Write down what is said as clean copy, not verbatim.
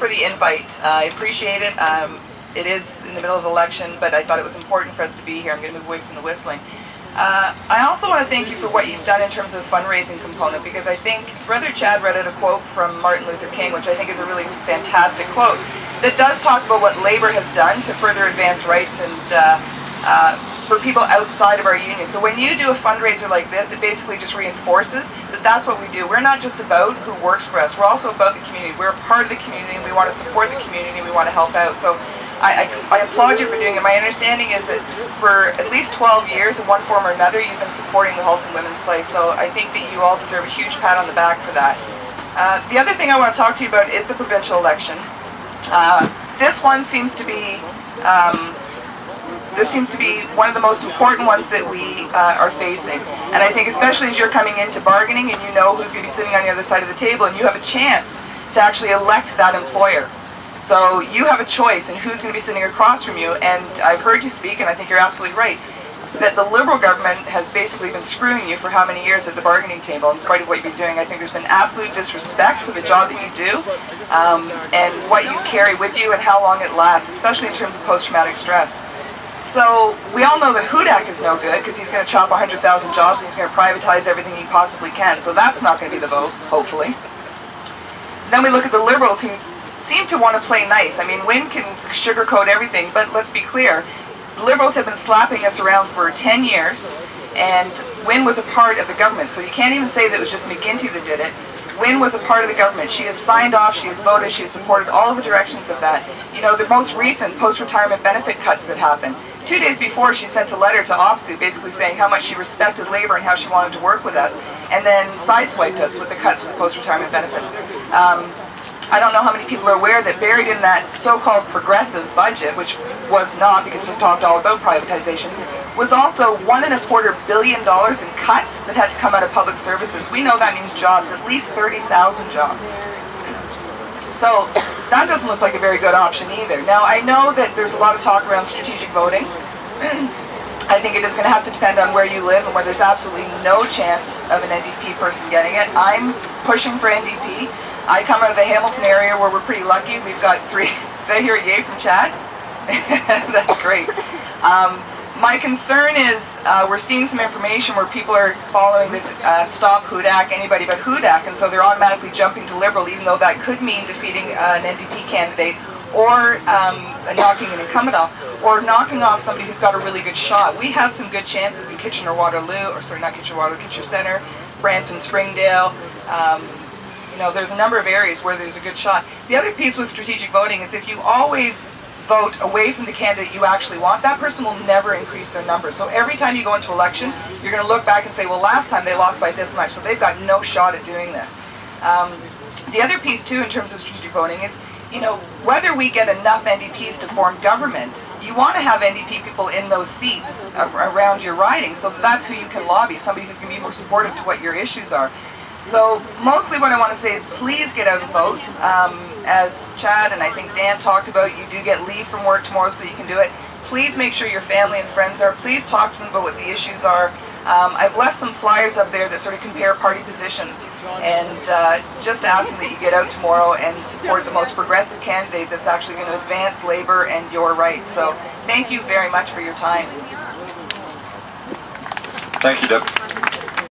for the invite. I appreciate it. It is in the middle of the election, but I thought it was important for us to be here. I'm going to move away from the whistling. I also want to thank you for what you've done in terms of the fundraising component, because I think Brother Chad read out a quote from Martin Luther King, which I think is a really fantastic quote, that does talk about what Labour has done to further advance rights and for people outside of our union. So when you do a fundraiser like this, it basically just reinforces that that's what we do. We're not just about who works for us, we're also about the community. We're a part of the community, and we want to support the community, and we want to help out. So I applaud you for doing it. My understanding is that for at least 12 years, in one form or another, you've been supporting the Halton Women's Play, so I think that you all deserve a huge pat on the back for that. The other thing I want to talk to you about is the provincial election. This one seems to be one of the most important ones that we are facing. And I think especially as you're coming into bargaining and you know who's going to be sitting on the other side of the table, and you have a chance to actually elect that employer. So you have a choice in who's going to be sitting across from you, and I've heard you speak, and I think you're absolutely right, that the Liberal government has basically been screwing you for how many years at the bargaining table in spite of what you've been doing. I think there's been absolute disrespect for the job that you do, and what you carry with you and how long it lasts, especially in terms of post-traumatic stress. So we all know that Hudak is no good because he's going to chop 100,000 jobs and he's going to privatize everything he possibly can. So that's not going to be the vote, hopefully. Then we look at the Liberals, who seem to want to play nice. I mean, Wynne can sugarcoat everything, but let's be clear. The Liberals have been slapping us around for 10 years, and Wynne was a part of the government. So you can't even say that it was just McGuinty that did it. Wynne was a part of the government. She has signed off, she has voted, she has supported all of the directions of that. You know, the most recent post-retirement benefit cuts that happened. 2 days before, she sent a letter to OPSU basically saying how much she respected Labour and how she wanted to work with us, and then sideswiped us with the cuts to the post-retirement benefits. I don't know how many people are aware that buried in that so-called progressive budget, which was not because it talked all about privatization, was also $1.25 billion in cuts that had to come out of public services. We know that means jobs, at least 30,000 jobs. So that doesn't look like a very good option either. Now, I know that there's a lot of talk around strategic voting. I think it is going to have to depend on where you live and where there's absolutely no chance of an NDP person getting it. I'm pushing for NDP. I come out of the Hamilton area where we're pretty lucky. We've got 3. Did I hear a yay from Chad? That's great. My concern is we're seeing some information where people are following this stop Hudak, anybody but Hudak, and so they're automatically jumping to Liberal, even though that could mean defeating an NDP candidate or knocking an incumbent off, or knocking off somebody who's got a really good shot. We have some good chances in Kitchener-Waterloo, or sorry, not Kitchener-Waterloo, Kitchener Centre, Brampton, Springdale. You know, there's a number of areas where there's a good shot. The other piece with strategic voting is if you always vote away from the candidate you actually want, that person will never increase their numbers. So every time you go into election, you're going to look back and say, well, last time they lost by this much, so they've got no shot at doing this. The other piece, too, in terms of strategic voting is, you know, whether we get enough NDPs to form government, you want to have NDP people in those seats around your riding, so that's who you can lobby, somebody who's going to be more supportive to what your issues are. So mostly what I want to say is please get out and vote. As Chad and I think Dan talked about, you do get leave from work tomorrow so that you can do it. Please make sure your family and friends are. Please talk to them about what the issues are. I've left some flyers up there that sort of compare party positions, and just asking that you get out tomorrow and support the most progressive candidate that's actually going to advance Labour and your rights. So thank you very much for your time. Thank you, Deb.